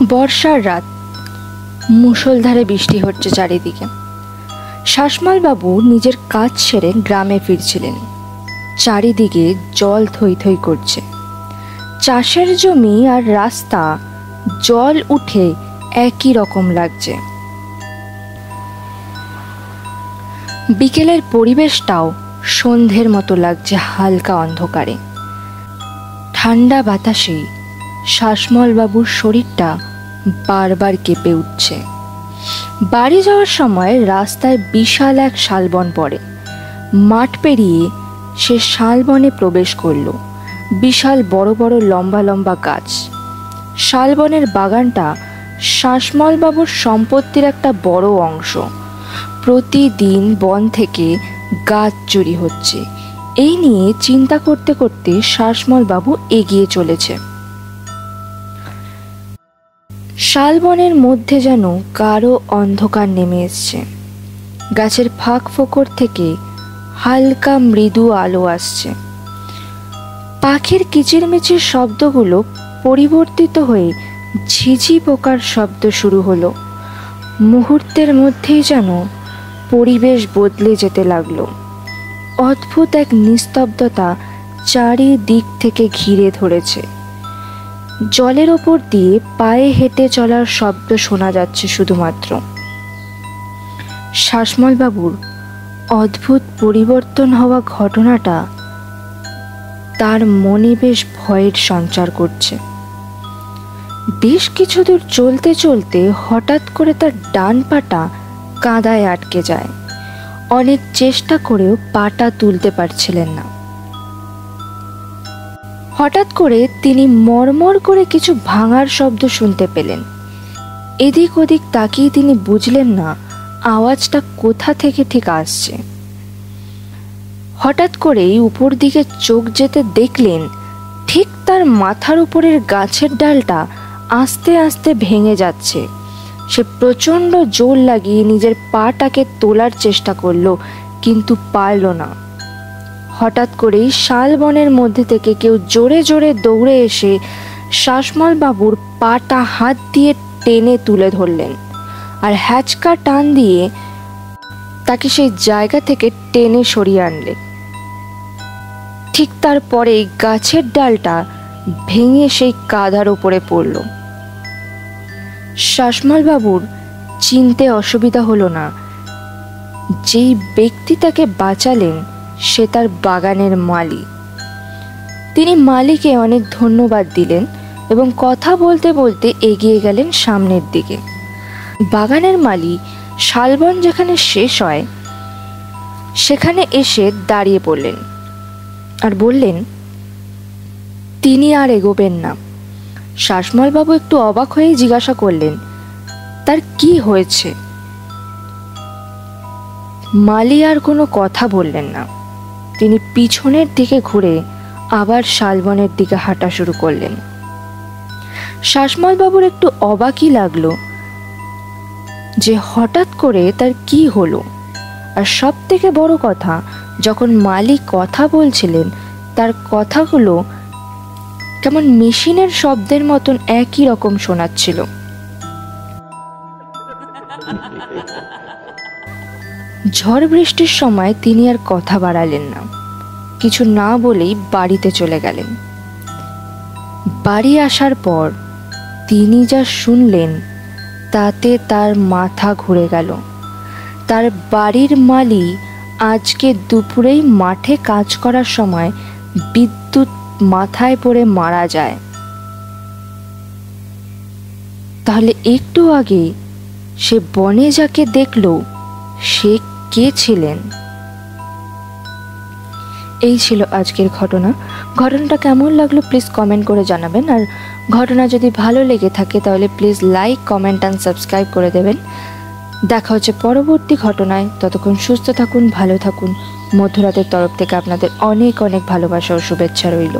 বর্ষার রাত, মুষলধারে বৃষ্টি হচ্ছে চারিদিকে। শাসমল বাবু নিজের কাজ সেরে গ্রামে ফিরছিলেন। চারিদিকে জল থই থই করছে। চাষের জমি আর রাস্তা জল উঠে একই রকম লাগছে। বিকেলের পরিবেশটাও সন্ধ্যের মতো লাগছে, হালকা অন্ধকারে। ঠান্ডা বাতাসে শাসমল বাবুর শরীরটা বারবার কেঁপে উঠছে। বাড়ি যাওয়ার সময় রাস্তায় বিশাল এক শালবন পড়ে। মাঠ পেরিয়ে সে শালবনে প্রবেশ করল। বিশাল বড় বড় লম্বা লম্বা গাছ। শালবনের বাগানটা শাসমল বাবুর সম্পত্তির একটা বড় অংশ। প্রতিদিন বন থেকে গাছ চুরি হচ্ছে। এই নিয়ে চিন্তা করতে করতে শাসমল বাবু এগিয়ে চলেছে। শালবনের মধ্যে যেন গাঢ় অন্ধকার নেমে এসছে। গাছের ফাঁক ফোকর থেকে হালকা মৃদু আলো আসছে। পাখির কিচিরমিচির শব্দগুলো পরিবর্তিত হয়ে ঝিঝি পোকার শব্দ শুরু হলো। মুহূর্তের মধ্যেই যেন পরিবেশ বদলে যেতে লাগলো। অদ্ভুত এক নিস্তব্ধতা চারিদিক থেকে ঘিরে ধরেছে। জলের ওপর দিয়ে পায়ে হেঁটে চলার শব্দ শোনা যাচ্ছে শুধুমাত্র। শাসমল বাবুর অদ্ভুত পরিবর্তন হওয়া ঘটনাটা তার মনে বেশ ভয়ের সঞ্চার করছে। বেশ কিছু দূর চলতে চলতে হঠাৎ করে তার ডান পাটা কাদায় আটকে যায়। অনেক চেষ্টা করেও পাটা তুলতে পারছিলেন না। হঠাৎ করে তিনি মরমর করে কিছু ভাঙার শব্দ শুনতে পেলেন। এদিক ওদিক তাকিয়ে তিনি বুঝলেন না আওয়াজটা কোথা থেকে ঠিক আসছে। হঠাৎ করেই উপর দিকে চোখ যেতে দেখলেন ঠিক তার মাথার উপরের গাছের ডালটা আস্তে আস্তে ভেঙে যাচ্ছে। সে প্রচণ্ড জোর লাগিয়ে নিজের পাটাকে তোলার চেষ্টা করলো, কিন্তু পারল না। হঠাৎ করেই শালবনের মধ্যে থেকে কেউ জোরে জোরে দৌড়ে এসে শাসমল বাবুর পাটা হাত দিয়ে টেনে তুলে ধরলেন আর হ্যাচকা টান দিয়ে তাকে সেই জায়গা থেকে টেনে সরিয়ে আনলেন। ঠিক তারপরেই গাছের ডালটা ভেঙে সেই কাদার উপরে পড়ল। শাসমল বাবুর চিনতে অসুবিধা হলো না, যেই ব্যক্তি তাকে বাঁচালেন সে তার বাগানের মালি। তিনি মালিকে অনেক ধন্যবাদ দিলেন এবং কথা বলতে বলতে এগিয়ে গেলেন সামনের দিকে। বাগানের মালি শালবন যেখানে শেষ হয় সেখানে এসে দাঁড়িয়ে পড়লেন আর বললেন তিনি আর এগোবেন না। শাসমল বাবু একটু অবাক হয়ে জিজ্ঞাসা করলেন তার কি হয়েছে। মালি আর কোনো কথা বললেন না। তিনি পিছনের দিকে ঘুরে আবার শালবনের দিকে হাঁটা শুরু করলেন। শাসমল বাবুর একটু অবাকই লাগলো যে হঠাৎ করে তার কি হলো। আর সব থেকে বড় কথা, যখন মালি কথা বলছিলেন তার কথাগুলো কেমন মেশিনের শব্দের মতন একই রকম শোনাচ্ছিল। ঝড় বৃষ্টির সময় তিনি আর কথা বাড়ালেন না। কিছু না বলেই বাড়িতে চলে গেলেন। বাড়ি আসার পর তিনি যা শুনলেন তাতে তার মাথা ঘুরে গেল। তার বাড়ির মালি আজকে দুপুরেই মাঠে কাজ করার সময় বিদ্যুৎ মাথায় পড়ে মারা যায়। তাহলে একটু আগে সে বনে যাকে দেখল সে কে ছিলেন? এই ছিল আজকের ঘটনা। ঘটনাটা কেমন লাগলো প্লিজ কমেন্ট করে জানাবেন। আর ঘটনা যদি ভালো লেগে থাকে তাহলে please like, comment and subscribe করে দেবেন। দেখা হচ্ছে পরবর্তী ঘটনায়। ততক্ষণ সুস্থ থাকুন, ভালো থাকুন। মধ্যরাতের তরফ থেকে আপনাদের অনেক অনেক ভালোবাসা ও শুভেচ্ছা রইল।